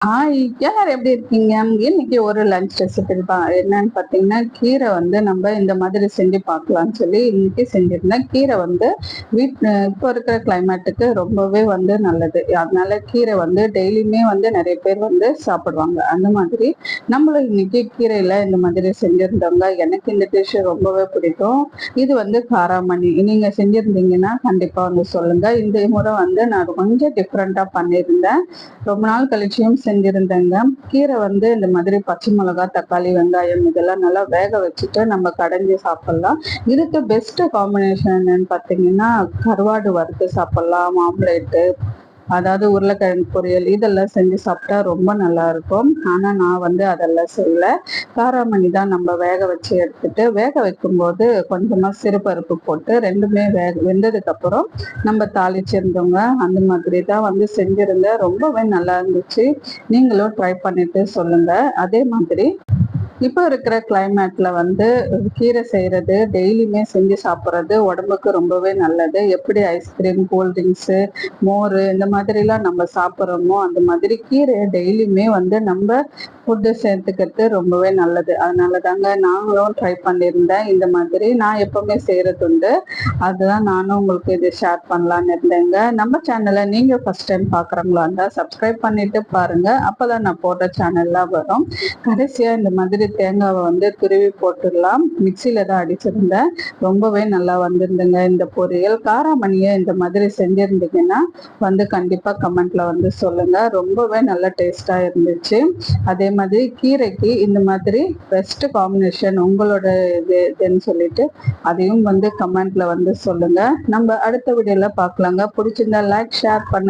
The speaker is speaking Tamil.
ஹாய்! எல்லாரும் எப்படி இருக்கீங்க? இன்னைக்கு ஒரு லஞ்ச் ரெசிபி தான். என்னன்னு பார்த்தீங்கன்னா, கீரை வந்து நம்ம இந்த மாதிரி செஞ்சு பார்க்கலான்னு சொல்லி இன்னைக்கு செஞ்சிருந்தேன். கீரை வந்து இப்போ இருக்கிற கிளைமேட்டுக்கு ரொம்பவே வந்து நல்லது. அதனால கீரை வந்து டெய்லியுமே வந்து நெறைய பேர் வந்து சாப்பிடுவாங்க. அந்த மாதிரி நம்மளும் இன்னைக்கு கீரையில இந்த மாதிரி செஞ்சிருந்தோங்க. எனக்கு இந்த டிஷ் ரொம்பவே பிடிக்கும். இது வந்து காராமணி. நீங்க செஞ்சிருந்தீங்கன்னா கண்டிப்பா வந்து சொல்லுங்க. இந்த முறை வந்து நான் கொஞ்சம் டிஃப்ரெண்ட்டா பண்ணியிருந்தேன். ரொம்ப நாள் கழிச்சியும் செஞ்சிருந்தேங்க. கீரை வந்து இந்த மாதிரி பச்சை மிளகா, தக்காளி, வெங்காயம் இதெல்லாம் நல்லா வேக வச்சுட்டு நம்ம கடைஞ்சு சாப்பிடலாம். இதுக்கு பெஸ்ட் காம்பினேஷன் என்னன்னு பார்த்தீங்கன்னா, கருவாடு வறுத்து சாப்பிடலாம், ஆம்லேட்டு, அதாவது உருளைக்கிழங்கு பொரியல் இதெல்லாம் செஞ்சு சாப்பிட்டா ரொம்ப நல்லா இருக்கும். ஆனா நான் வந்து அதெல்லாம் செய்யல. காராமணி தான் நம்ம வேக வச்சு எடுத்துட்டு, வேக வைக்கும்போது கொஞ்சமா சிறுபருப்பு போட்டு 2மே வெந்ததுக்கு அப்புறம் நம்ம தாளிச்சிருந்தோங்க. அந்த மாதிரி தான் வந்து செஞ்சிருந்தேன். ரொம்பவே நல்லா இருந்துச்சு. நீங்களும் ட்ரை பண்ணிட்டு சொல்லுங்க. அதே மாதிரி இப்போ இருக்கிற கிளைமேட்ல வந்து கீரை செய்யறது டெய்லியுமே செஞ்சு சாப்பிட்றது உடம்புக்கு ரொம்பவே நல்லது. எப்படி ஐஸ்கிரீம், கூல்ட்ரிங்க்ஸு, மோர் இந்த மாதிரிலாம் நம்ம சாப்பிட்றோமோ அந்த மாதிரி கீரையை டெய்லியுமே வந்து நம்ம ஃபுட்டு சேர்த்துக்கிறது ரொம்பவே நல்லது. அதனால தாங்க நாங்களும் ட்ரை பண்ணியிருந்தேன். இந்த மாதிரி நான் எப்பவுமே செய்யறது உண்டு. அதுதான் நானும் உங்களுக்கு இது ஷேர் பண்ணலான்னு இருந்தேங்க. நம்ம சேனலை நீங்க ஃபர்ஸ்ட் டைம் பார்க்குறவங்களா இருந்தால் சப்ஸ்கிரைப் பண்ணிட்டு பாருங்க. அப்பதான் நான் போடுற சேனல்லாம் வரும். கடைசியா இந்த மாதிரி தேங்காவை வந்து துருவி போட்டுடலாம். மிக்சியில தான் அடிச்சிருந்தேன். ரொம்பவே நல்லா வந்திருந்துங்க இந்த பொரியல். காராமணியை இந்த மாதிரி செஞ்சிருந்தீங்கன்னா வந்து கண்டிப்பா கமெண்ட்ல வந்து சொல்லுங்க. ரொம்பவே நல்ல டேஸ்டா இருந்துச்சு. அதே மாதிரி கீரைக்கு இந்த மாதிரி பெஸ்ட் காம்பினேஷன் உங்களோட இதுன்னு சொல்லிட்டு அதையும் வந்து கமெண்ட்ல வந்து சொல்லுங்க. நம்ம அடுத்த வீடியோல பார்க்கலாங்க. பிடிச்சிருந்தா லைக், ஷேர் பண்ணுங்க.